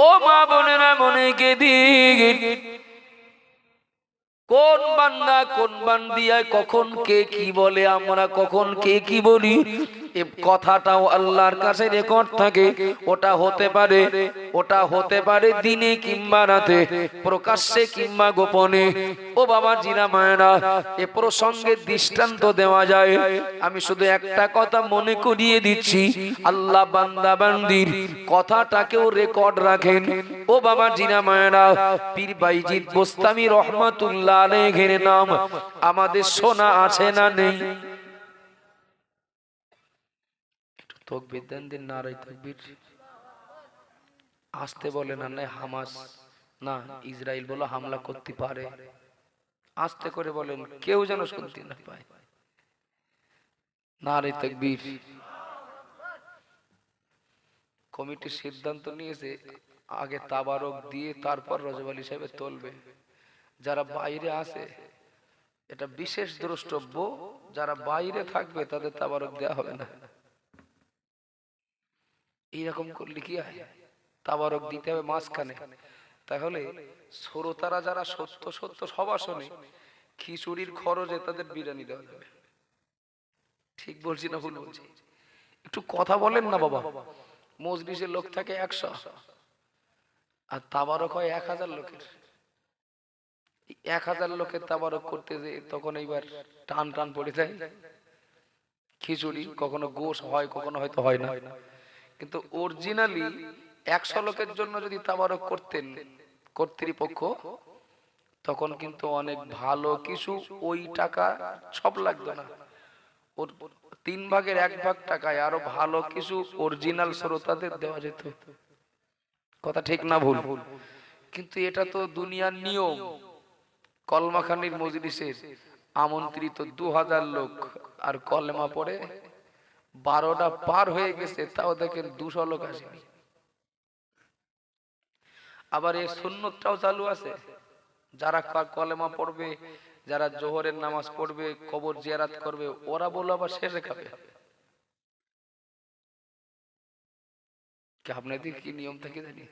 ও মা বোনেরা মনে কে দিন, কোন বান্দা কোন বান্দিয়ায় কখন কে কি বলে, আমরা কখন কে কি বলি, এই কথাটাও আল্লাহর কাছে রেকর্ড থাকে। ওটা হতে পারে দিনে কিংবা রাতে, প্রকাশ্যে কিংবা গোপনে। ও বাবা জিনা মায়েরা, এ প্রসঙ্গে দৃষ্টান্ত দেওয়া যায়। আমি শুধু একটা কথা মনে করিয়ে দিচ্ছি, আল্লাহ বান্দা বান্দির কথাটাকেও রেকর্ড রাখেন। ও বাবা জিনা মায়েরা, পীর বাইজিদ বোস্তামি রহমাতুল্লাহ আলাইহির নাম আমাদের শোনা আছে না নেই? একটু তাকবীর দেন, দিন নারায়ে তাকবীর। আসতে বলে না, না হামাস না ইসরাইল বলো হামলা করতে পারে, আস্তে করে বলেন, কেউ যেন শুনতে না পায়। নারায়ে তাকবীর। কমিটি সিদ্ধান্ত নিয়েছে আগে তাবারক দিয়ে তারপর রজব আলী সাহেব তুলবে। যারা বাইরে আছে এটা বিশেষ দ্রষ্টব্য, যারা বাইরে থাকবে তাদের তাবারক দেওয়া হবে না। এইরকম করলে কি হয়, তাবারক দিতে হবে মাঝখানে। তাহলে শ্রোতারা যারা সত্য সত্য সবার শোনে, খিচুড়ির খরচে তাদের বিরিয়ানি দেওয়া যাবে। ঠিক বলছি না ভুল বলছি? একটু কথা বলেন না বাবা। মজলিসের লোক থাকে 100 আর তাবারক হয় 1000 লোকের। 1000 লোকের তাবারক করতে যে তখন এইবার টান টান পড়ে যায়। খিচুড়ি কখনো গোশ হয়, কখনো হয়তো হয় না। কিন্তু অরিজিনালি 100 লোকের জন্য যদি তাবারক করতেন কর্তৃপক্ষ, তখন কিন্তু অনেক ভালো কিছু, ওই টাকা সব লাগতো না, ওর 3 ভাগের 1 ভাগ টাকায় আরো ভালো কিছু অরিজিনাল শ্রোতাদের দেওয়া যেত। কথা ঠিক না ভুল? কিন্তু এটা তো দুনিয়ার নিয়ম। কলমাখানির মজলিসের আমন্ত্রিত 2000 লোক আর কলেমা পড়ে 12টা পার হয়ে গেছে, তাও দেখেন 200 লোক আসেনি। আবার এই সুন্নতটাও চালু আছে, যারা কলেমা পড়বে, যারা জোহরের নামাজ পড়বে, কবর জিয়ারত করবে, ওরা বলো আবার শেষে খাবে। আপনাদের কি নিয়ম থাকে জানি?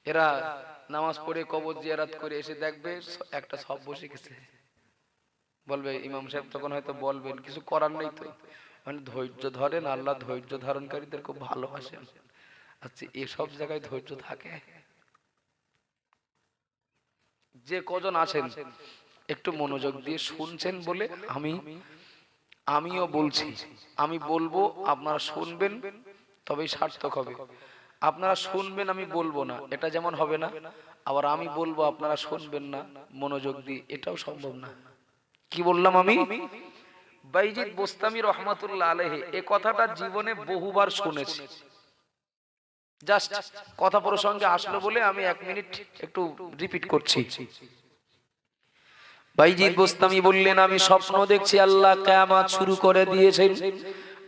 এরা নামাজ পড়ে কবর জিয়ারত করে এসে দেখবে একটা সব বসে গেছে, বলবে ইমাম সাহেব, তখন হয়তো বলবেন কিছু করার নেই তো, মানে ধৈর্য ধরেন, আল্লাহ ধৈর্য ধারণকারীদের খুব ভালোবাসেন। আচ্ছা, এসব জায়গায় ধৈর্য থাকে? যে কজন আছেন একটু মনোযোগ দিয়ে শুনছেন বলে আমিও বলছি, আমি বলবো আপনারা শুনবেন, তবেই সার্থক হবে। আপনারা শুনবেন আমি বলবো না, এটা যেমন হবে না। আবার আমি বলবো আপনারা শুনবেন না মনোযোগ দিয়ে, এটাও সম্ভব না। কি বললাম আমি? বাইজিদ বোস্তামি রহমাতুল্লাহ আলাইহি এই কথাটা জীবনে বহুবার শুনেছি। জাস্ট কথা প্রসঙ্গে আসলো বলে আমি 1 মিনিট একটু রিপিট করছি। বাইজিদ বোস্তামি বললেন, আমি স্বপ্ন দেখছি আল্লাহ কিয়ামত শুরু করে দিয়েছেন।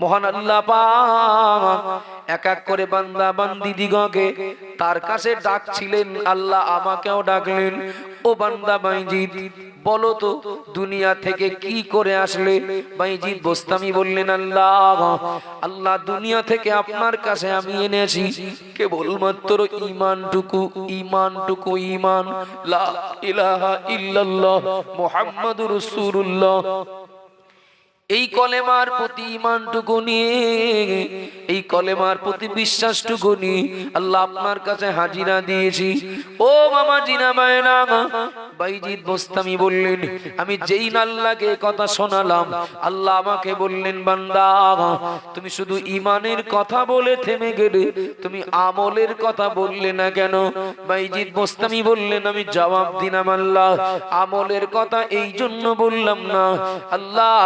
মহান আল্লাহ পাক এক এক করে বান্দা বান্দি দিগকে তার কাছে ডাকছিলেন, আল্লাহ আমাকেও ডাকলেন। ও বান্দা বাইজিদ, বলো তো দুনিয়া থেকে কি করে আসলে? বাইজিদ বোস্তামি বললেন, আল্লাহ দুনিয়া থেকে আপনার কাছে আমি এনেছি কেবলমাত্র ঈমান, লা ইলাহা ইল্লাল্লাহ মুহাম্মাদুর রাসূলুল্লাহ। এই কলেমার প্রতি ঈমানটুকু নিয়ে, এই কলেমার প্রতি বিশ্বাসটুকু নিয়ে আল্লাহ আপনার কাছে হাজিরা দিয়েছি। ও মামা জিনা মায়না, বাইজিদ বোস্তামি বললেন, আমি যেই আল্লাহকে কথা শোনালাম, আল্লাহ আমাকে বললেন, বান্দা তুমি শুধু ঈমানের কথা বলে থেমে গেলে, তুমি আমলের কথা বললে না কেন? বাইজিদ বোস্তামি বললেন, আমি জবাব দিলাম, আল্লাহ আমলের কথা এই জন্য বললাম না, আল্লাহ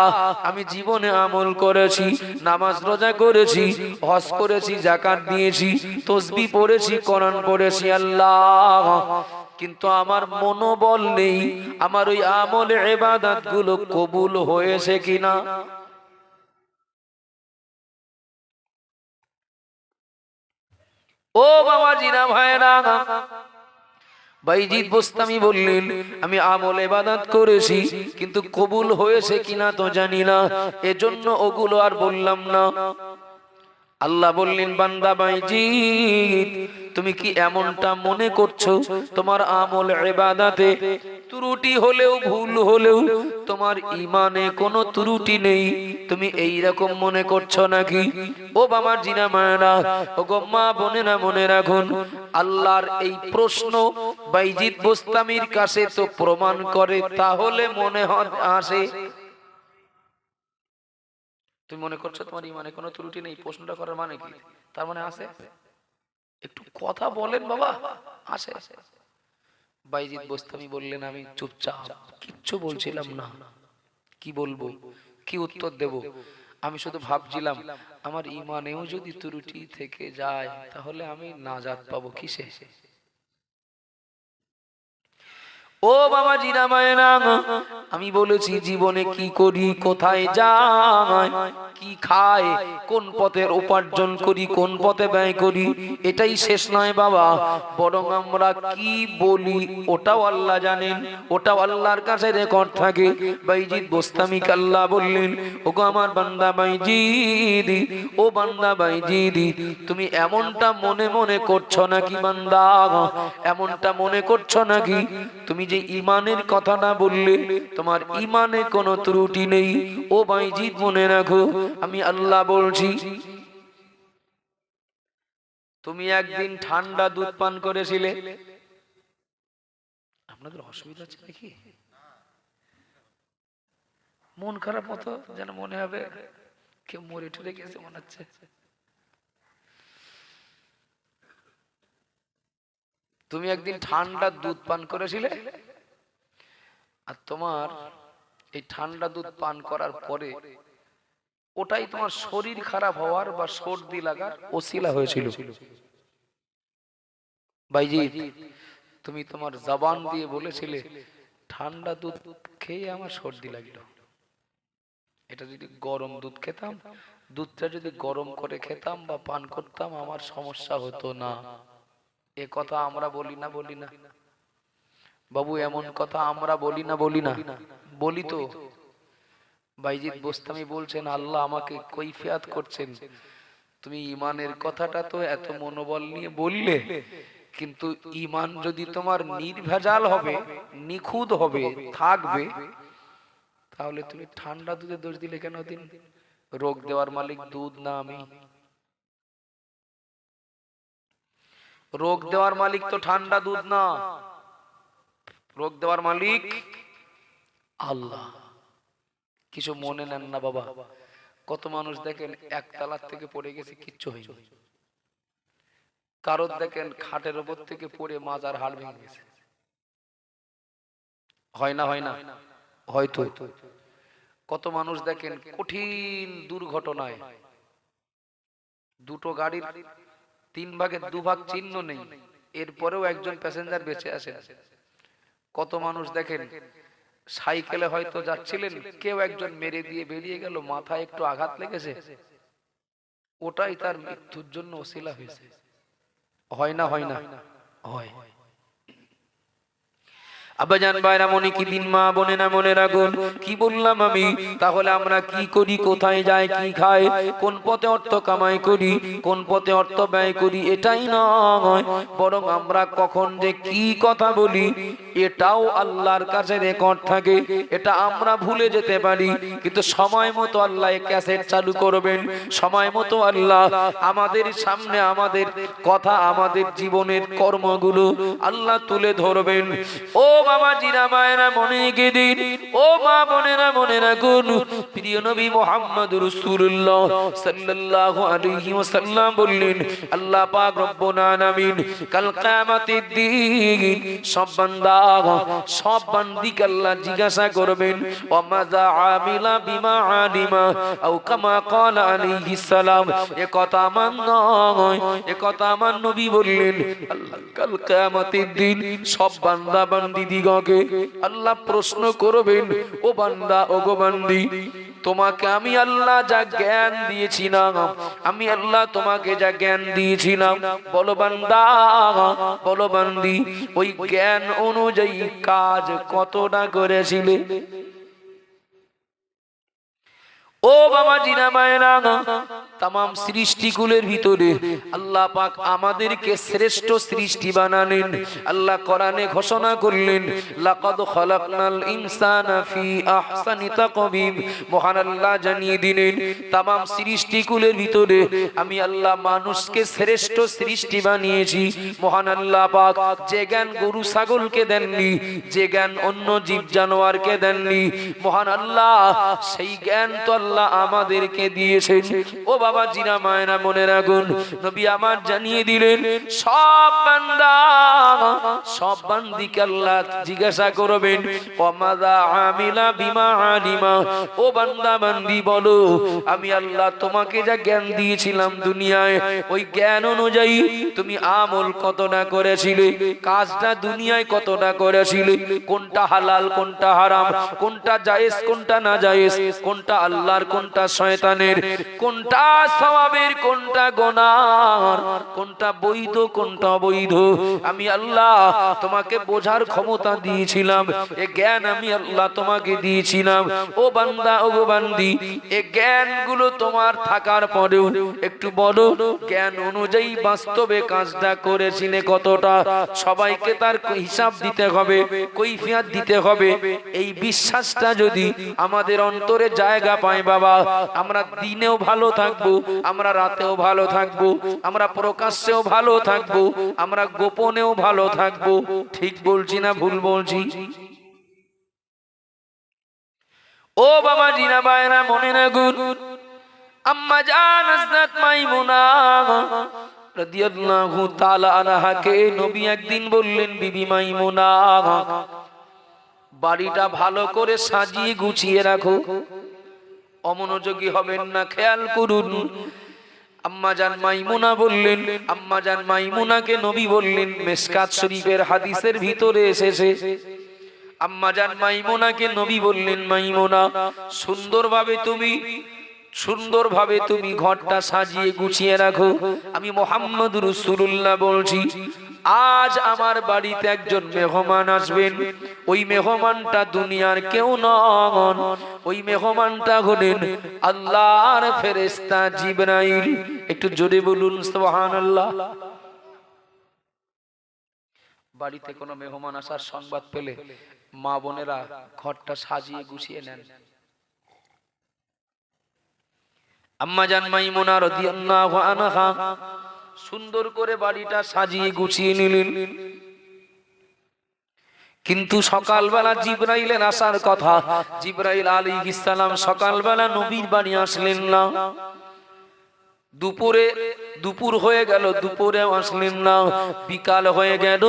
আমি জীবনে আমল করেছি, নামাজ রোজা করেছি, হজ করেছি, যাকাত দিয়েছি, তাসবিহ পড়েছি, কোরআন পড়েছি আল্লাহ, কিন্তু আমার মনোবল নেই আমার ওই আমল ইবাদত গুলো কবুল হয়েছে কিনা। ও বাবা জিনা ভাইরা, বাইজিদ বোস্তামি বললেন, আমি আমল ইবাদত করেছি কিন্তু কবুল হয়েছে কিনা তো জানি না, এজন্য ওগুলো আর বললাম না। আল্লাহ বললেন, বান্দা বাইজিদ তুমি কি এমনটা মনে করছো তোমার আমল ইবাদতে ত্রুটি হলেও ভুল হলেও তোমার ঈমানে কোনো ত্রুটি নেই, তুমি এই রকম মনে করছো নাকি? ও বাবা জিনা মায়েরা, ও গো মা বোনেরা, মনে রাখুন আল্লাহর এই প্রশ্ন বাইজিদ বোস্তামির কাছে তো প্রমাণ করে, তাহলে মনে আসে তুমি মনে করছো তোমার ঈমানে কোনো ত্রুটি নেই, প্রশ্নটা করার মানে কি? তার মানে আসে, একটু কথা বলেন বাবা, আসে। বাইজিদ বোস্তামি বললেন আমি চুপচাপ কিচ্ছু বলছিলাম না, কি বলবো, কি উত্তর দেব? আমি শুধু ভাবছিলাম আমার ঈমানেও যদি ত্রুটি থেকে যায় তাহলে আমি নাজাত পাবো কিসে? ও বাবা জিনা মায়েরা, আমি বলেছি জীবনে কি করি, কোথায় যাই, কি খাই, কোন পথে উপার্জন করি, কোন পথে ব্যয় করি, এটাই শেষ নয় বাবা, বরং আমরা কি বলি ওটাও আল্লাহ জানেন, ওটাও আল্লাহর কাছে রেকর্ড থাকে। বাইজিদ বোস্তামি আল্লাহ বললেন, ওগো আমার বান্দা বাইজিদ, ও বান্দা বাইজিদ, তুমি এমনটা মনে মনে করছো নাকি বান্দা, এমনটা মনে করছো নাকি তুমি যে ঈমানের কথাটা বললে তোমার ঈমানে কোনো ত্রুটি নেই? ও বাইজিদ মনে রাখো আমি আল্লাহ বলছি, তুমি একদিন ঠান্ডা দুধ পান করেছিলে, আপনাদের অসুবিধা আছে নাকি? মন খারাপ মতো যেন মনে হবে কেউ মরে টরে গেছে মনে হচ্ছে। তুমি একদিন ঠান্ডা দুধ পান করেছিলে, আর তোমার এই ঠান্ডা দুধ পান করার পরে ওটাই তোমার শরীর খারাপ হওয়ার বা সর্দি লাগার ওসিলা হয়েছিল। ভাইজি তুমি তোমার জবান দিয়ে বলেছিলে ঠান্ডা দুধ খেয়ে আমার সর্দি লাগলো, এটা যদি গরম দুধ খেতাম, দুধটা যদি গরম করে খেতাম বা পান করতাম আমার সমস্যা হতো না। এ কথা আমরা বলি না, বলি না বাবু, এমন কথা আমরা বলি না, বলি না, বলি তো। বাইজিদ বোস্তামি বলছেন আল্লাহ আমাকে কৈফিয়াত করছেন, তুমি ঈমানের কথাটা তো এত মনোবল নিয়ে বললে, কিন্তু ঈমান যদি তোমার নির্ভেজাল হবে, নিখুঁত হবে, থাকবে, তাহলে তুমি ঠান্ডা দুধে দোষ দিলে কেন? দিন রোগ দেওয়ার মালিক দুধ না আমি, রোগ দেওয়ার মালিক তো ঠান্ডা দুধ না, রোগ দেওয়ার মালিক আল্লাহ। কিছু মনে নেন না বাবা, কত মানুষ দেখেন একতলার থেকে পড়ে গেছে কিচ্ছু হয়নি, কারোর দেখেন খাটের উপর থেকে পড়ে মাজার হাড় ভেঙে গেছে, হয় না? হয় না? হয়তো। কত মানুষ দেখেন কঠিন দুর্ঘটনায় দুটো গাড়ির 3 ভাগের 2 ভাগ চিহ্ন নেই, এরপরেও একজন প্যাসেঞ্জার বেঁচে আছে। কত মানুষ দেখেন সাইকেলে হয়তো যাচ্ছিলেন, কেউ একজন মেরে দিয়ে বেরিয়ে গেল, মাথায় একটু আঘাত লেগেছে, ওটাই তার মৃত্যুর জন্য ওসিলা হয়েছে। হয় না? হয় না? হয়। আব্বাজান ভাইরা মনে কি দিন, মা বোনেরা মনে রাখুন, কি বললাম আমি? তাহলে আমরা কি করি, কোথায় যাই, কি খাই, কোন পথে অর্থ কামাই করি, কোন পথে অর্থ ব্যয় করি, এটাই নয়, বরং আমরা কখন যে কি কথা বলি এটাও আল্লাহর কাছে রেকর্ড থাকে। এটা আমরা ভুলে যেতে পারি, কিন্তু সময় মতো আল্লাহ ক্যাসেট চালু করবেন, সময় মতো আল্লাহ আমাদের সামনে আমাদের কথা, আমাদের জীবনের কর্মগুলো আল্লাহ তুলে ধরবেন। ও বাবা জিরা মায়েরা মনে গেদিন, ও মা বোনেরা মনে রাখুন, প্রিয় নবী মুহাম্মদ রাসূলুল্লাহ সাল্লাল্লাহু আলাইহি ওয়াসাল্লাম বললেন, আল্লাহ পাক রব্বুল আলামিন কাল কিয়ামতের দিন সব বান্দা, সব বান্দিকে আল্লাহ জিজ্ঞাসা করবেন, ওয়া মাযা আমিলা বিমা আলিমা আও কামা ক্বালা আলাইহিস সালাম। এ কথা আমার নয়, এ কথা আমার নবী বললেন। আল্লাহ কাল কিয়ামতের দিন সব বান্দা বান্দি দিগকে আল্লাহ প্রশ্ন করবেন, ও বান্দা, ও গো বান্দি, তোমাকে আমি আল্লাহ যা জ্ঞান দিয়েছিলাম, আমি আল্লাহ তোমাকে যা জ্ঞান দিয়েছিলাম, বলো বান্দা, বলো বান্দি, ওই জ্ঞান অনুযায়ী কাজ কতটা করেছিলে? ও বাবা জিনা মায়েরা, तमाम सृष्टिकुलेर भितरे আল্লাহ পাক আমাদেরকে শ্রেষ্ঠ সৃষ্টি বানালেন। আল্লাহ কোরআনে ঘোষণা করলেন, লাকাদ খালাকনাল ইনসানা ফি আহসানি তাকওয়িম। মহান আল্লাহ জানিয়ে দিলেন, तमाम সৃষ্টিকুলের ভিতরে আমি আল্লাহ মানুষকে শ্রেষ্ঠ সৃষ্টি বানিয়েছি। মহান আল্লাহ পাক যে জ্ঞান গরু ছাগলকে দেননি, যে জ্ঞান অন্য জীব জানোয়ারকে দেননি, মহান আল্লাহ সেই জ্ঞান তো আল্লাহ আমাদেরকে দিয়েছেন। ও বাবা জিরা মায়েরা মনে রাখুন, নবী আমার জানিয়ে দিলেন, সব বান্দা সব বান্দিকে আল্লাহ জিজ্ঞাসা করবেন, ওয়ামাযা আমিলা বিমা আলিমা। ও বান্দা বান্দি বলো, আমি আল্লাহ তোমাকে যা জ্ঞান দিয়েছিলাম দুনিয়ায়, ওই জ্ঞান অনুযায়ী তুমি আমল কতটা করেছিলে, কাজটা দুনিয়ায় কতটা করেছিলে, কোনটা হালাল কোনটা হারাম, কোনটা জায়েজ কোনটা না জায়েজ, কোনটা আল্লাহর কোনটা শয়তানের, কোনটা সওয়াবের কোনটা গুনার, কোনটা বৈধ কোনটা অবৈধ, আমি আল্লাহ তোমাকে বোঝার ক্ষমতা দিয়েছিলাম, এই জ্ঞান আমি আল্লাহ তোমাকে দিয়েছিলাম। ও বান্দা ও বান্দি, এই জ্ঞানগুলো তোমার থাকার পরেও একটু বলো, জ্ঞান অনুযায়ী বাস্তবে কাজটা করেছিলে কতটা? সবাইকে তার হিসাব দিতে হবে, কৈফিয়ত দিতে হবে। এই বিশ্বাসটা যদি আমাদের অন্তরে জায়গা পায় বাবা, আমরা দিনেও ভালো থাকবো, আমরা রাতেও ভালো থাকবো, আমরা প্রকাশ্যেও ভালো থাকবো, আমরা গোপনেও ভালো থাকবো। ঠিক বলছি না ভুল বলছি? ও বাবা জিনা বায়না মনে রাখুন, আম্মা জান হযরত মাইমুনা রাদিয়াল্লাহু তাআলা আনহাকে নবী একদিন বললেন, বিবি মাইমুনা বাড়িটা ভালো করে সাজিয়ে গুছিয়ে রাখো। অমনোযোগী হবেন না, খেয়াল করুন। আম্মা জান মাইমুনা বললেন, আম্মা জান মাইমুনাকে নবী বললেন, মিশকাত শরীফের হাদিসের ভিতরে এসেছে, আম্মা জান মাইমুনাকে নবী বললেন, মাইমুনা সুন্দরভাবে তুমি ঘরটা সাজিয়ে গুছিয়ে রাখো। আমি মুহাম্মদ রাসূলুল্লাহ বলছি, আজ আমার বাড়িতে একজন মেহমান আসবেন। ওই মেহমানটা দুনিয়ার কেউ নন, ওই মেহমানটা হলেন আল্লাহর ফেরেশতা জিবরাইল। একটু জোরে বলুন সুবহানাল্লাহ। বাড়িতে কোনো মেহমান আসার সংবাদ পেলে মা বোনেরা ঘরটা সাজিয়ে গুছিয়ে নেন। আম্মা জান মাইমুনা রাদিয়াল্লাহু আনহা সুন্দর করে বাড়িটা সাজিয়ে গুছিয়ে নিলেন। কিন্তু সকালবেলা জিবরাইলের আসার কথা, জিবরাইল আলাইহিস সালাম সকালবেলা নবীর বাড়ি আসলেন না। দুপুর হয়ে গেল, দুপুরে আসলেন না। বিকাল হয়ে গেল,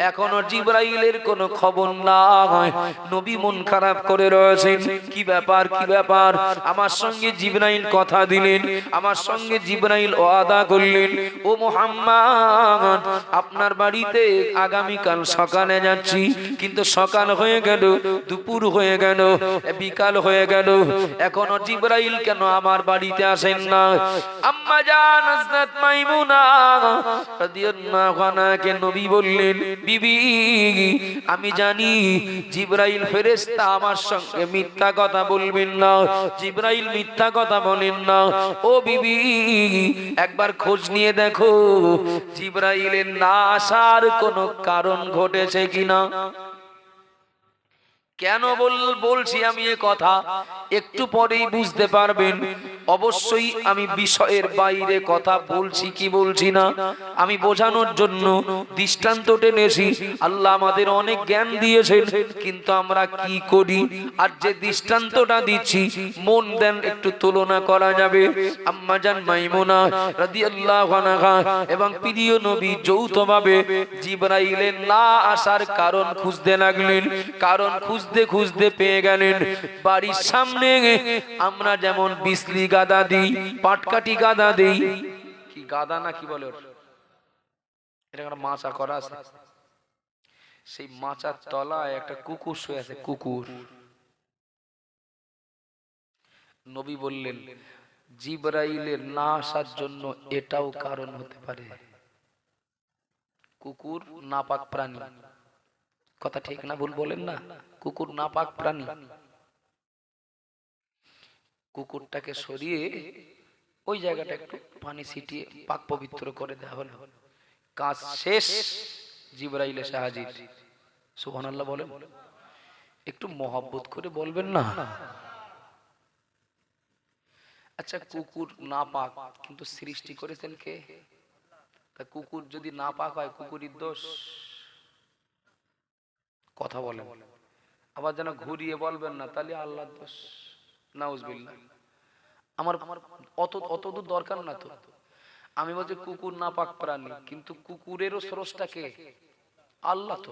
এখনো জিবরাইলের কোনো খবর নাই। নবী মন খারাপ করে রয়েছেন, কি ব্যাপার কি ব্যাপার? আমার সঙ্গে জিবরাইল কথা দিলেন, আমার সঙ্গে জিবরাইল ওয়াদা করলেন, ও মুহাম্মদ আপনার বাড়িতে আগামীকাল সকালে যাচ্ছি। কিন্তু সকাল হয়ে গেল, দুপুর হয়ে গেল, বিকাল হয়ে গেল, এখনো জিবরাইল কেন আমার বাড়িতে আসেন না? আম্মা জান হযরত মাইমুনা রাদিয়াল্লাহু আনহাকে নবী বললেন, বিবি আমি জানি জিবরাইল ফেরেশতা আমার সঙ্গে মিথ্যা কথা বলবেন না, জিবরাইল মিথ্যা কথা বলেন না। ও বিবি একবার খোঁজ নিয়ে দেখো জিবরাইলের না আসার কোনো কারণ ঘটেছে কিনা। কেন বলছি আমি এ কথা একটু পরেই বুঝতে পারবেন। অবশ্যই আমি বিষয়ের বাইরে কথা বলছি কি বলছি না, আমি বোঝানোর জন্য দৃষ্টান্ত টেনেছি। আল্লাহ আমাদের অনেক জ্ঞান দিয়েছেন, কিন্তু আমরা কি করি? আর যে দৃষ্টান্তটা দিচ্ছি মন দেন একটু তুলনা করা যাবে। আম্মা জান মাইমুনা রাদিয়াল্লাহু আনহা এবং প্রিয় নবী যৌথভাবে জিবরাইলের না আসার কারণ খুঁজতে লাগলেন। কারণ খুঁজতে খুঁজতে পেয়ে গেলেন বাড়ির সামনে আমরা যেমন বিসলি গাদা দিই, পাটকাটি গাদা দিই, কি গাদা না কি বলে, এটা একটা মাচা করা আছে, সেই মাচার তলায় একটা কুকুর শুয়ে আছে। কুকুর, নবী বললেন জিবরাইলের না আসার জন্য এটাও কারণ হতে পারে। কুকুর নাপাক প্রাণী, কথা ঠিক না ভুল বলেন না? কুকুর নাপাক প্রাণী। কুকুরটাকে সরিয়ে ওই জায়গাটা একটু পানি ছিটিয়ে পাক পবিত্র করে দেওয়া হলো। কাজ শেষ, জিবরাইল এসে হাজির। সুবহানাল্লাহ বলেন। একটু মহব্বত করে বলবেন না? আচ্ছা, কুকুর না পাক কিন্তু সৃষ্টি করেছেন কে? তা কুকুর যদি না পাক হয় কুকুরের দোষ? কথা বলেন। আবার যেন ঘুরিয়ে বলবেন না তাহলে আল্লাহর দোষ। নাউজুবিল্লাহ। আমার অত অত দূর দরকার না তো। আমি বলছি কুকুর না পাক প্রাণী, কিন্তু কুকুরেরও স্রষ্টা কে? আল্লাহ তো।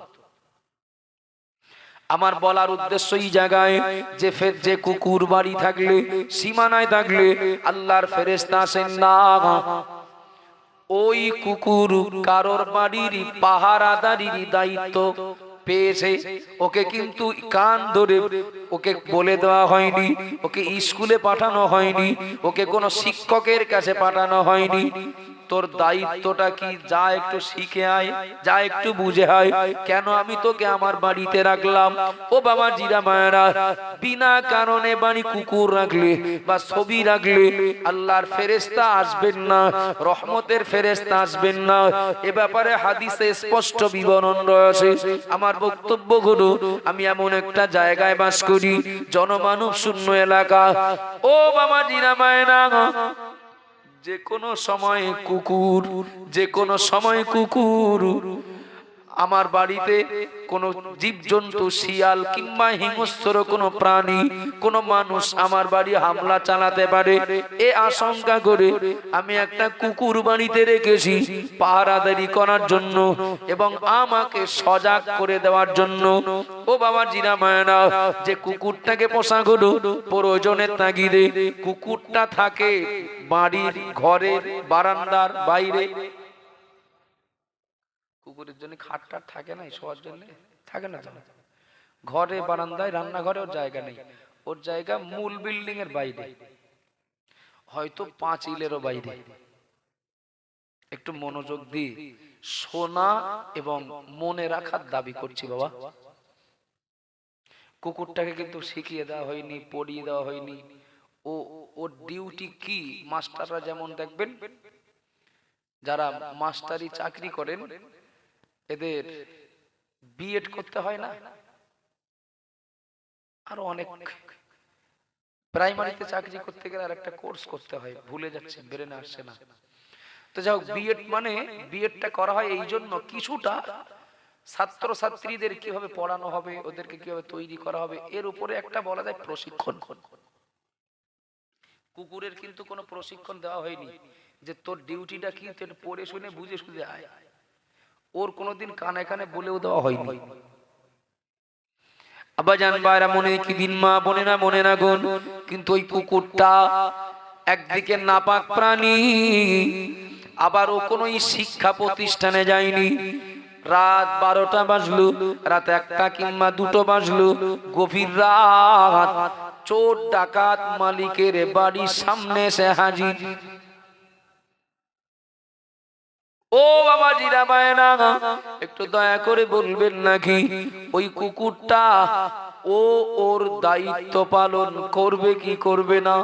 আমার বলার উদ্দেশ্য এই জায়গায় যে কুকুর বাড়ি থাকলে, সীমানায় থাকলে আল্লাহর ফেরেশতা আসেন না। ওই কুকুর কারোর বাড়ির পাহারাদারির দায়িত্ব পেয়েছে, ওকে কিন্তু কান ধরে ওকে বলে দেওয়া হয়নি, ওকে স্কুলে পাঠানো হয়নি, ওকে কোনো শিক্ষকের কাছে পাঠানো হয়নি। তোর দায়িত্বটা কি? যা একটু শিখে আয়, যা একটু বুঝে আয়। কেন আমি তোকে আমার বাড়িতে রাখলাম? ও বাবা জিরা মায়েরা, বিনা কারণে বাড়ি কুকুর রাখলে বা ছবি রাখলে আল্লাহর ফেরেশতা আসবেন না, রহমতের ফেরেশতা আসবেন না। এ ব্যাপারে হাদিসে স্পষ্ট বিবরণ রয়েছে। আমার বক্তব্য হলো, আমি এমন একটা জায়গায় বাস করি, জনমানব শূন্য এলাকা। ও বাবা জিরা মায়েরা, যে কোনো সময় কুকুর, যে কোনো সময় কুকুর আমার বাড়িতে কোনো জীবজন্তু, শিয়াল কিংবা হিংস্র কোনো প্রাণী, কোনো মানুষ আমার বাড়ি হামলা চালাতে পারে, এ আশঙ্কা করে আমি একটা কুকুর বাড়িতে রেখেছি পাহারাদারি করার জন্য এবং আমাকে সজাগ করে দেওয়ার জন্য। ও বাবা জিরা মায়েরা, যে কুকুরটাকে পোষা হলো প্রয়োজনের তাগিদে, কুকুরটা থাকে বাড়ির ঘরের বারান্দার বাইরে। কুকুরের জন্য খাট টাট থাকে না, শোয়ার জন্য থাকে না। ঘরে বারান্দায়, রান্নাঘরে ওর জায়গা নেই, ওর জায়গা মূল বিল্ডিং এর বাইরে, হয়তো 5 ইলেরও বাইরে। একটু মনোযোগ দিয়ে শোনা এবং মনে রাখার দাবি করছি বাবা। কুকুরটাকে কিন্তু শিখিয়ে দেওয়া হয়নি, পড়িয়ে দেওয়া হয়নি। ও ওর ডিউটি কি? মাস্টাররা যেমন দেখবেন, যারা মাস্টারি চাকরি করেন এদের বিএড করতে হয় না? আরো অনেক প্রাইমারিতে চাকরি করতে গেলে আর একটা কোর্স করতে হয়, ভুলে যাচ্ছে, ব্রেনে আসছে না। তো যাই হোক, বিএড মানে বিএডটা করা হয় এই জন্য, কিছুটা ছাত্র ছাত্রীদের কিভাবে পড়ানো হবে, ওদেরকে কিভাবে তৈরি করা হবে, এর উপরে একটা বলা যায় প্রশিক্ষণ। কুকুরের কিন্তু কোনো প্রশিক্ষণ দেওয়া হয়নি যে তোর ডিউটিটা কি, তুই পড়ে শুনে বুঝে শুনে আয়। ওর কোনোদিন কানে কানে বলেও দেওয়া হয়নি। আব্বাজান ভাইরা, মনে কি দিন, মা বোনেরা মনে রাখুন, কিন্তু ওই কুকুরটা একদিকে নাপাক প্রাণী, আবার ও কোনো শিক্ষা প্রতিষ্ঠানে যায়নি। রাত 12টা বাজলো, রাত 1টা কিংবা 2টো বাজলো, গভীর রাত, চোর ডাকাত মালিকের বাড়ির সামনে এসে হাজির। ও বাবা জিরা মায়েরা, একটু দয়া করে বলবেন নাকি ওই কুকুরটা ও ওর দায়িত্ব পালন করবে কি করবে না?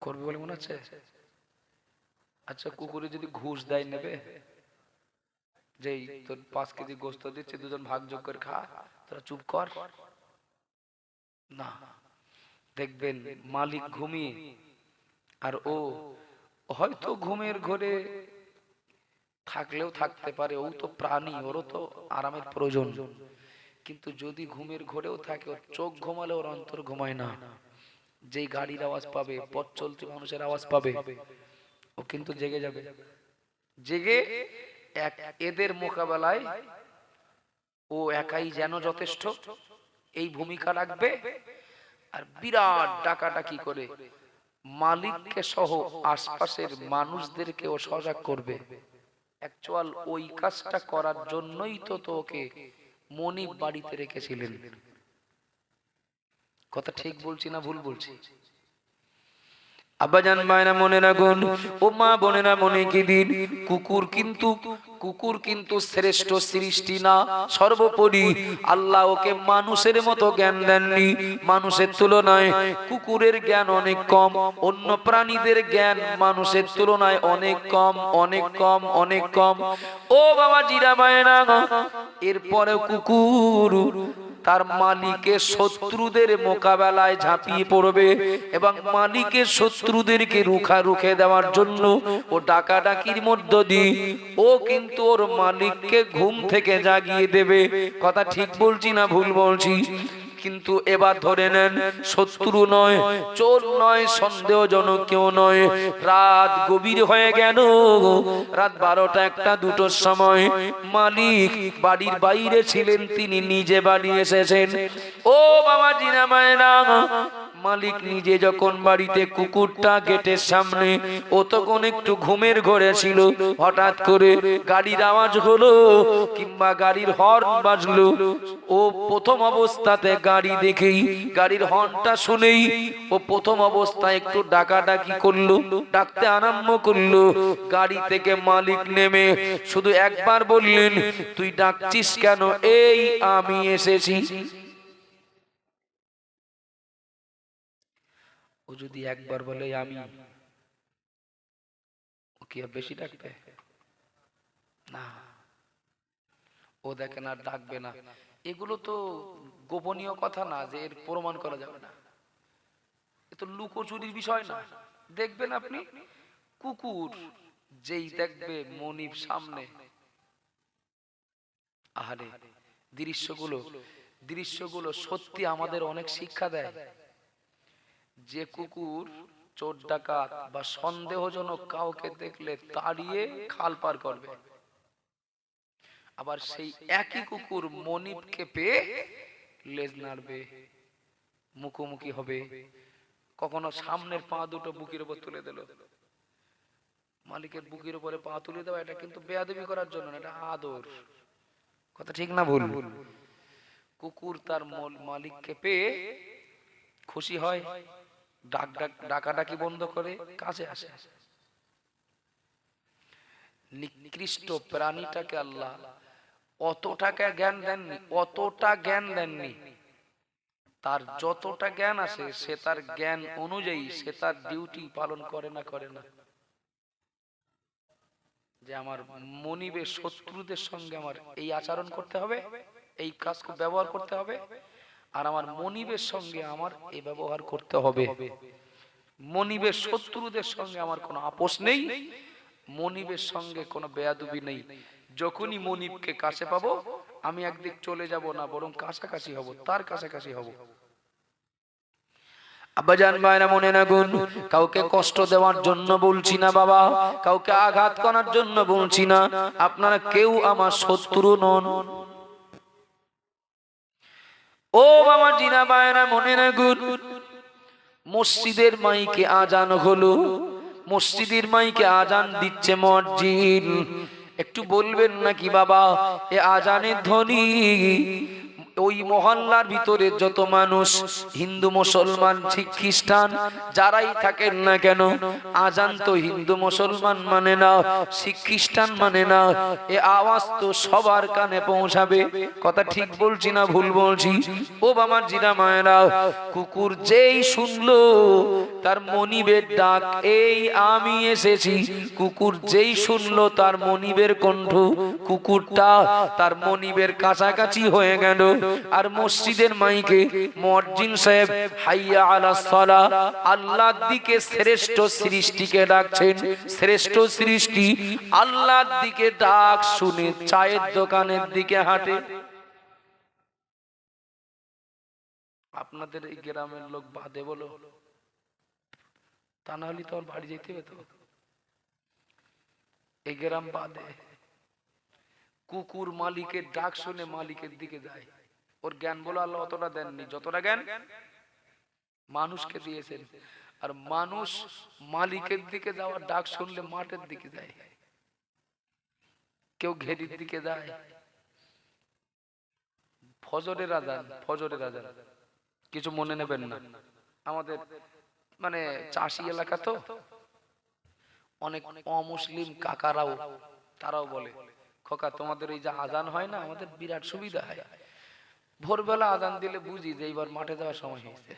করবে বলে মনে হচ্ছে? আচ্ছা, কুকুরে যদি ঘুষ দেয় নেবে? যেই তোর 5 কেজি গোস্ত দিচ্ছে, 2জন ভাগযোগ করে খা, তোরা চুপ কর? না। দেখবেন মালিক ঘুমিয়ে, আর ও হয়তো ঘুমের ঘরে থাকলেও থাকতে পারে, ও তো প্রাণী, ওরও তো আরামের প্রয়োজন। কিন্তু যদি ঘুমের ঘরেও থাকে, ওর চোখ ঘুমালে ওর অন্তর ঘুমায় না। যেই গাড়ির আওয়াজ পাবে, পথ চলতি মানুষের আওয়াজ পাবে, ও কিন্তু জেগে যাবে। জেগে এদের মোকাবেলায় ও একাই যেন যথেষ্ট, এই ভূমিকা রাখবে। আর বিরাট ডাকাডাকি করে মালিককে সহ আশপাশের মানুষদেরকে ও সজাগ করবে। অ্যাকচুয়াল ওই কাজটা করার জন্যই তো তোকে মনিব বাড়িতে রেখেছিলেন। কথা ঠিক বলছি না ভুল বলছি? আব্বাজান মায়েরা মনে রাখুন, ও মা বোনেরা মনে কি দিন, কুকুর কিন্তু শ্রেষ্ঠ সৃষ্টি না। সর্বোপরি আল্লাহ ওকে মানুষের মতো জ্ঞান দেননি। মানুষের তুলনায় কুকুরের জ্ঞান অনেক কম, অন্য প্রাণীদের জ্ঞান মানুষের তুলনায় অনেক কম, অনেক কম, অনেক কম। ও বাবা জিরা মায়েরা, এরপরেও কুকুর তার মালিকের শত্রুদের মোকাবেলায় ঝাঁপিয়ে পড়বে এবং মালিকের শত্রুদেরকে রুখে দেওয়ার জন্য ও ডাকাডাকির মধ্য দিয়ে ও কিন্তু ওর মালিককে ঘুম থেকে জাগিয়ে দেবে। কথা ঠিক বলছি না ভুল বলছি? কিন্তু এবার ধরে নেন, শত্রু নয়, চোর নয়, সন্দেহজনক কেউ নয়। রাত গভীর হয়ে গেল, রাত 12টা 1টা 2টোর সময় মালিক বাড়ির বাইরে ছিলেন, তিনি নিজে বাড়ি এসেছেন। ও বাবা জিনা মায়েরা, মালিক নিজে যখন বাড়িতে, কুকুরটা গেটের সামনে, ও তখন একটু ঘুমের ঘরে ছিল। হঠাৎ করে গাড়ির আওয়াজ হলো কিংবা গাড়ির হর্ন বাজলো। ও প্রথম অবস্থাতে গাড়ি দেখেই, গাড়ির হর্নটা শুনেই ও প্রথম অবস্থায় একটু ডাকাডাকি করলো, ডাকতে আরম্ভ করলো। গাড়ি থেকে মালিক নেমে শুধু একবার বললেন, তুই ডাকছিস কেন? এই আমি এসেছি। ও যদি একবার বলে আমি, ও কি বেশি ডাকবে? না, ও দেখে না, ডাকবে না। এগুলো তো গোপনীয় কথা না যে এর প্রমাণ করা যাবে না। এ তো লুকোচুরির বিষয় না। দেখবেন আপনি, কুকুর যেই দেখবে মনিব সামনে, আহারে দৃশ্যগুলো সত্যি আমাদের অনেক শিক্ষা দেয়। যে কুকুর চোর ডাকাত বা সন্দেহজনক কাউকে দেখলে তাড়িয়ে খাল পার করবে, আবার সেই একই কুকুর মনিবকে পেয়ে লেজ নাড়বে, মুখোমুখি হবে। কখনো সামনের পা দুটো বুকের উপর তুলে দিল, মালিকের বুকের উপরে পা তুলে দেওয়া, এটা কিন্তু বেয়াদবি করার জন্য না, এটা আদর। কথা ঠিক না ভুল? কুকুর তার মালিককে পেয়ে খুশি হয়, ডাকাডাকি বন্ধ করে কাছে আসে। নিকৃষ্ট প্রাণীটাকে আল্লাহ অতটা জ্ঞান দেননি। তার যতটা জ্ঞান আছে, সে তার জ্ঞান অনুযায়ী সে তার ডিউটি পালন করে না। যে আমার মনিবের শত্রুদের সঙ্গে আমার এই আচরণ করতে হবে, এই কাজ ব্যবহার করতে হবে, আর আমার মনিবের সঙ্গে আমার এই ব্যবহার করতে হবে। মনিবের শত্রুদের সঙ্গে আমার কোনো আপোষ নেই, মনিবের সঙ্গে কোনো বেয়াদবি নেই। যখনই মনিবকে কাছে পাবো, আমি একদিক চলে যাব না, বরং কাছাকাছি হব, তার কাছাকাছি হব। আব্বাজান ভাইরা মনে রাখুন, কাউকে কষ্ট দেওয়ার জন্য বলছি না বাবা, কাউকে আঘাত করার জন্য বলছি না। আপনারা কেউ আমার শত্রু নন। ও বাবা জিনা ভাইরা মনে রাখুন, মসজিদের মাইকে আজান হলো, মসজিদের মাইকে আজান দিচ্ছে মুয়াজ্জিন। একটু বলবেন নাকি বাবা, এ আজানের ধ্বনি ওই মহল্লার ভিতরে যত মানুষ, হিন্দু মুসলমান শিখ খ্রিস্টান যারাই থাকেন না কেন, আজান তো হিন্দু মুসলমান মানে না, শিখ খ্রিস্টান মানে না, এ আওয়াজ তো সবার কানে পৌঁছাবে। কথা ঠিক বলছি না ভুল বলছি? ও বাবা জিরা মায়েরা, কুকুর যেই শুনলো তার মনিবের ডাক, এই আমি এসেছি, কুকুর যেই শুনলো তার মনিবের কণ্ঠ, কুকুরটা তার মনিবের কাছাকাছি হয়ে গেল। আর মসজিদের মাইকে মুয়াজ্জিন সাহেব হাইয়া আলাস সালাহ, আল্লাহর দিকে শ্রেষ্ঠ সৃষ্টিকে ডাকছেন। শ্রেষ্ঠ সৃষ্টি আল্লাহর দিকে ডাক শুনে চায়ের দোকানের দিকে হাঁটে। আপনাদের এই গ্রামের লোক বাদে বলো, তা না হলে তো বাড়ি যেতে হতো। এই গ্রাম বাদে কুকুর মালিকের ডাক শুনে মালিকের দিকে যায়। ওর জ্ঞান বলে আল্লাহ অতটা দেননি যতটা জ্ঞান মানুষকে দিয়েছেন। আর মানুষ মালিকের দিকে যাওয়ার ডাক শুনলে মাঠের দিকে যায়, কেউ ঘেরির দিকে যায়। ফজরের আজান কিছু মনে নেবেন না, আমাদের মানে চাষি এলাকা তো, অনেক অমুসলিম কাকারাও তারাও বলে, খোকা তোমাদের ওই যে আজান হয় না, আমাদের বিরাট সুবিধা হয়, ভোরবেলা আজান দিলে বুঝি যে এইবার মাঠে যাওয়ার সময় হয়েছে।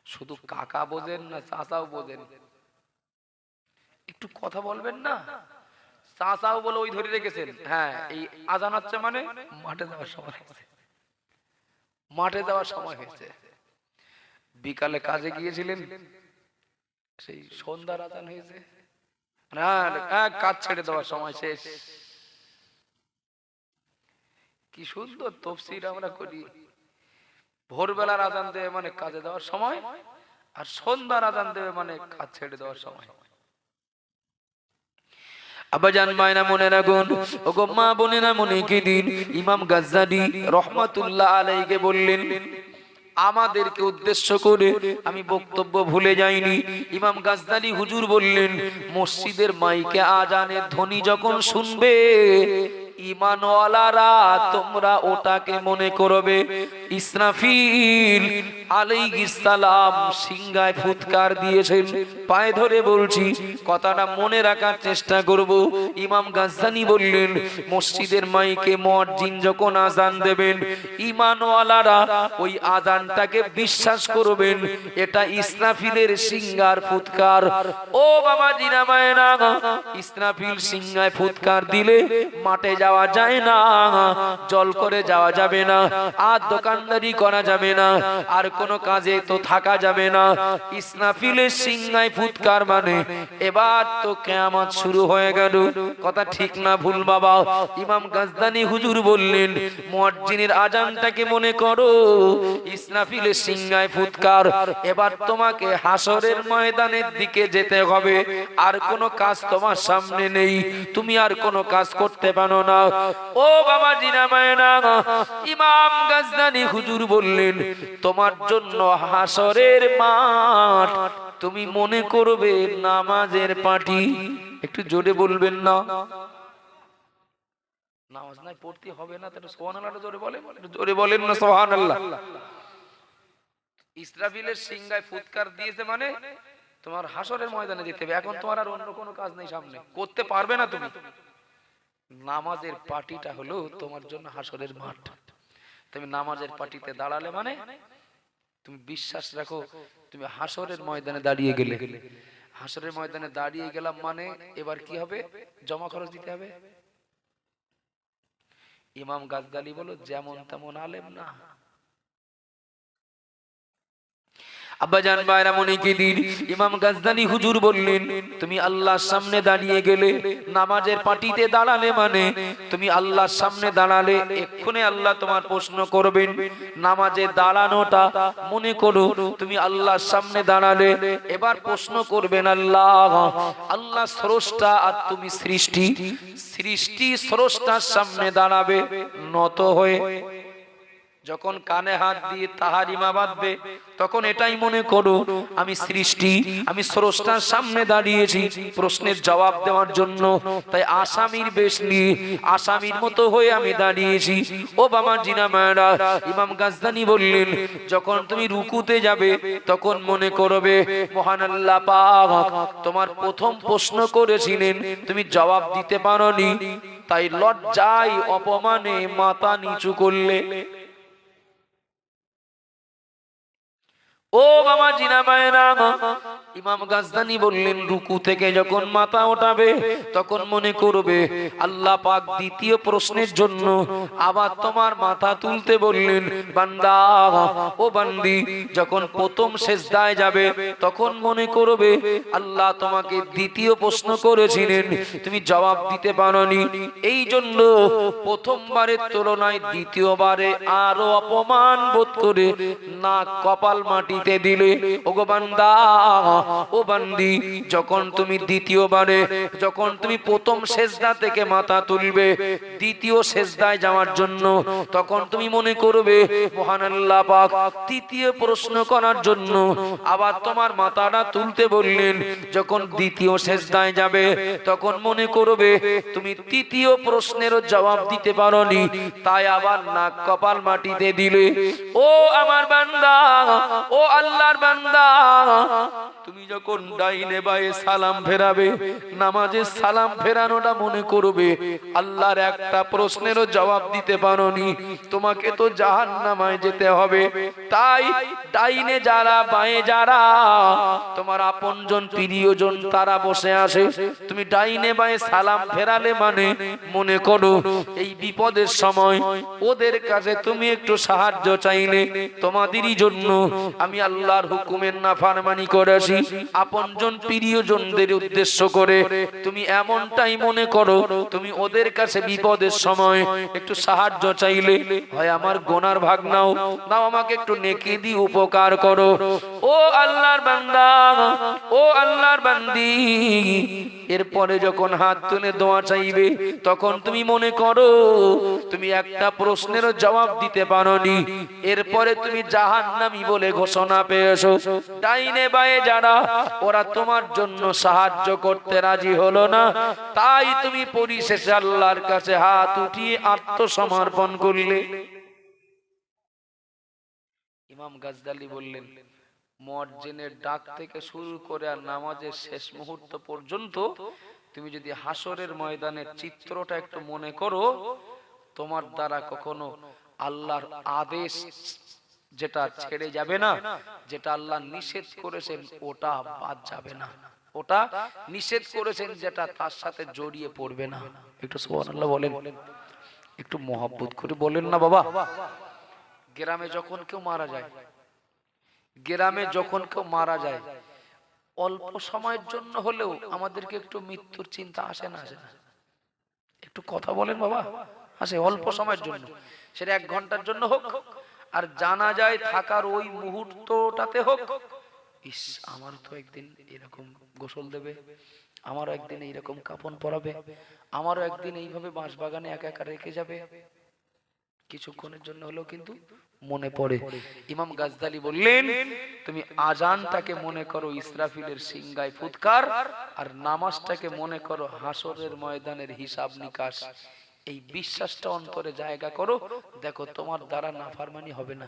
শুধু কাকা বোঝেন না, চাচাও বোঝেন, একটু কথা বলবেন না। চাচাও বলে ওই ধরে রেখেছেন, হ্যাঁ এই আজান হচ্ছে মানে মাঠে যাওয়ার সময় হয়েছে, মাঠে যাওয়ার সময় হয়েছে। বিকালে কাজে গিয়েছিলেন, সেই সন্ধ্যার আজান হয়েছে, কাজ ছেড়ে দেওয়ার সময় শেষ। কি সুন্দর তফসির আমরা করি, ভোরবেলার আজান দেবে মানে কাজে দেওয়ার সময়, আর সন্ধ্যার আজান দেবে মানে কাজ ছেড়ে দেওয়ার সময়। আব্বাজান মায়না মনে রাখুন, ওগো মা বোনেরা মনে কি দিন, ইমাম গাজ্জালি রহমাতুল্লাহ আলাইহি বললেন, আমাদেরকে উদ্দেশ্য করে আমি বক্তব্য ভুলে যাইনি। ইমাম গাজ্জালি হুজুর বললেন, মসজিদের মাইকে আজানের ধ্বনি যখন শুনবে, ঈমানওয়ালারা তোমরা ওটাকে মনে করবে ইসরাফিল আলাইহিস সালাম সিংহায় ফুৎকার দিয়েছেন। পায়ে ধরে বলছি, কথাটা মনে রাখার চেষ্টা করব। ইমাম গাজ্জালি বললেন, মসজিদের মাইকে মুয়াজ্জিন যখন আজান দেবেন, ঈমানওয়ালারা ওই আজানটাকে বিশ্বাস করবেন এটা ইসরাফিলের সিংহার ফুৎকার। ও বাবা জিনা মায়েরা, ইসরাফিল সিংহায় ফুৎকার দিলে মাঠে যাওয়া যায় না, জল করে যাওয়া যাবে না, আর দোকানদারি করা যাবে না, আর কোনো কাজে তো থাকা যাবে না। ইসরাফিলের সিংহায় ফুৎকার মানে এবার তো কিয়ামত শুরু হয়ে গেল। কথা ঠিক না ভুল বাবা? ইমাম গাজ্জালি হুজুর বললেন, মুয়াজ্জিনের আজানটাকে মনে করো ইসরাফিলের সিংহায় ফুৎকার। এবার তোমাকে হাসরের ময়দানের দিকে যেতে হবে, আর কোনো কাজ তোমার সামনে নেই, তুমি আর কোনো কাজ করতে পারো না। ও বাবা জিনা মায়েরা, ইমাম গাজ্জালি হুজুর বললেন, তোমার জন্য হাসরের মাঠ তুমি মনে করবে নামাজের পার্টি। একটু জোরে বলবেন না, নামাজ নাই পড়তে হবে না, তাহলে সুবহানাল্লাহ জোরে বলেন, জোরে বলেন না সুবহানাল্লাহ। ইসরাফিলের সিংহায় ফুৎকার দিয়েছে মানে তোমার হাসরের ময়দানে যেতে হবে, এখন তোমার আর অন্য কোনো কাজ নেই, সামনে করতে পারবে না তুমি। নামাজের পার্টিটা হলো তোমার জন্য হাসরের মাঠ। তুমি নামাজের পার্টিতে দাঁড়ালে মানে তুমি বিশ্বাস রাখো তুমি হাসরের ময়দানে দাঁড়িয়ে গেলে। হাসরের ময়দানে দাঁড়িয়ে গেলাম মানে এবার কি হবে? জমা খরচ দিতে হবে। ইমাম গাজ্জালি বলো যেমন তেমন আলেম না। আব্বাজান ভাইরা মনে কি দিন, ইমাম গাজ্জালি হুজুর বললেন, তুমি আল্লাহর সামনে দাঁড়িয়ে গেলে, নামাজের পার্টিতে দাঁড়ালে মানে তুমি আল্লাহর সামনে দাঁড়ালে এক্ষুনি আল্লাহ তোমার প্রশ্ন করবেন। নামাজে দাঁড়ানোটা মনে করো তুমি আল্লাহর সামনে দাঁড়ালে, এবার প্রশ্ন করবেন আল্লাহ। আল্লাহ স্রষ্টা আর তুমি সৃষ্টি, সৃষ্টি স্রষ্টার সামনে দাঁড়াবে নত হয়ে। যখন কানে হাত দিয়ে তাহারিমা বাঁধবে তখন এটাই মনে করো আমি সৃষ্টি, আমি স্রষ্টার সামনে দাঁড়িয়েছি প্রশ্নের জবাব দেওয়ার জন্য। তাই আসামির বেশ নিয়ে আসামির মতো হয়ে আমি দাঁড়িয়েছি। ও বাবা জিনা মায়েরা, ইমাম গাজ্জালি বললেন, যখন তুমি রুকুতে যাবে তখন মনে করবে মহান আল্লাহ পাক তোমার প্রথম প্রশ্ন করেছিলেন, তুমি জবাব দিতে পারোনি, তাই লজ্জায় অপমানে মাথা নিচু করলে। ও বাবা জিনা মায়েরা, ইমাম গাজ্জালি বললেন, রুকু থেকে যখন মাথা ওঠাবে তখন মনে করবে আল্লাহ পাক দ্বিতীয় প্রশ্নের জন্য আবার তোমার মাথা তুলতে বললেন। বান্দা ও বান্দি, যখন প্রথম সিজদায় যাবে তখন মনে করবে আল্লাহ তোমাকে দ্বিতীয় প্রশ্ন করেছিলেন, তুমি জবাব দিতে পারোনি, এই জন্য প্রথমবারের তুলনায় দ্বিতীয়বারে আরো অপমান বোধ করে নাক কপাল মাটিতে দিলে। ওগো বান্দা ও বান্দি, যখন তুমি দ্বিতীয়বারে, যখন তুমি প্রথম সিজদা থেকে মাথা তুলবে দ্বিতীয় সিজদায় যাওয়ার জন্য, তখন তুমি মনে করবে মহান আল্লাহ পাক তৃতীয় প্রশ্ন করার জন্য আবার তোমার মাথাটা তুলতে বললেন। যখন দ্বিতীয় সিজদায় যাবে তখন মনে করবে তুমি তৃতীয় প্রশ্নেরও জবাব দিতে পারোনি, তাই আবার নাক কপাল মাটিতে দিলে। ও আমার বান্দা, ও আল্লাহর বান্দা, তুমি যখন ডাইনে বায়ে সালাম ফেরাবে, নামাজে সালাম ফেরানোটা মনে করবে আল্লাহর একটা প্রশ্নেরও জবাব দিতে পারোনি, তোমাকে তো জাহান্নামায় যেতে হবে। তাই ডাইনে যারা বায়ে যারা তোমার আপনজন প্রিয়জন তারা বসে আসে, তুমি ডাইনে বায়ে সালাম ফেরালে মানে মনে করো এই বিপদের সময় ওদের কাছে তুমি একটু সাহায্য চাইলে তোমাদেরই জন্য আমি আল্লাহর হুকুমের নাফরমানি করেছি। আপনজন প্রিয়জনদের উদ্দেশ্য করে তুমি এমনটাই মনে করো তুমি ওদের কাছে বিপদের সময় একটু সাহায্য চাইলে, হয় আমার গোনার ভাগ নাও, নাও আমাকে একটু নেকি দি উপকার করো। ও আল্লাহর বান্দা, ও আল্লাহর বান্দি, এরপরে যখন হাত তুলে দোয়া চাইবে তখন তুমি মনে করো তুমি একটা প্রশ্নেরও জবাব দিতে পারোনি, এরপরে তুমি জাহান্নামী বলে ঘোষণা পেয়েছো। ডাইনে বায়ে যারা ওরা তোমার জন্য সাহায্য করতে রাজি হলো না, তাই তুমি পরিশেষে আল্লাহর কাছে হাত উঠিয়ে আত্মসমর্পণ করলে। ইমাম গাজদালি বললেন, মুয়াজ্জিনের ডাক থেকে শুরু করে আর নামাজের শেষ মুহূর্ত পর্যন্ত তুমি যদি হাসরের ময়দানের চিত্রটা একটু মনে করো, তোমার দ্বারা কখনো আল্লাহর আদেশ যেটা ছেড়ে যাবে না, যেটা আল্লাহ নিষেধ করেছেন ওটা বাদ যাবে না, ওটা নিষেধ করেছেন যেটা তার সাথে জড়িয়ে পড়বে না। একটু সুবহানাল্লাহ বলেন, একটু মহব্বত করে বলেন না বাবা। গ্রামে যখন কেউ মারা যায়, গ্রামে যখন কেউ মারা যায় অল্প সময়ের জন্য হলেও আমাদেরকে একটু মৃত্যুর চিন্তা আসে না? আসে না? একটু কথা বলেন বাবা। আসে, অল্প সময়ের জন্য, সেটা 1 ঘন্টার জন্য হোক, আর জানা যায় থাকার ওই মুহূর্তটাতে হোক, ইস আমার তো একদিন এরকম গোসল দেবে, আমারও একদিন এইরকম কাফন পরাবে, আমারও একদিন এইভাবে বাঁশবাগানে একা একা রেখে যাবে, কিছুক্ষণের জন্য হলেও কিন্তু মনে পড়ে। ইমাম গাজদালি বললেন, তুমি আজানটাকে মনে করো ইসরাফিলের সিংগায় ফুৎকার, আর নামাজটাকে মনে করো হাসরের ময়দানের হিসাব নিকাশ। এই বিশ্বাসটা অন্তরে জায়গা করো, দেখো তোমার দ্বারা নাফরমানি হবে না।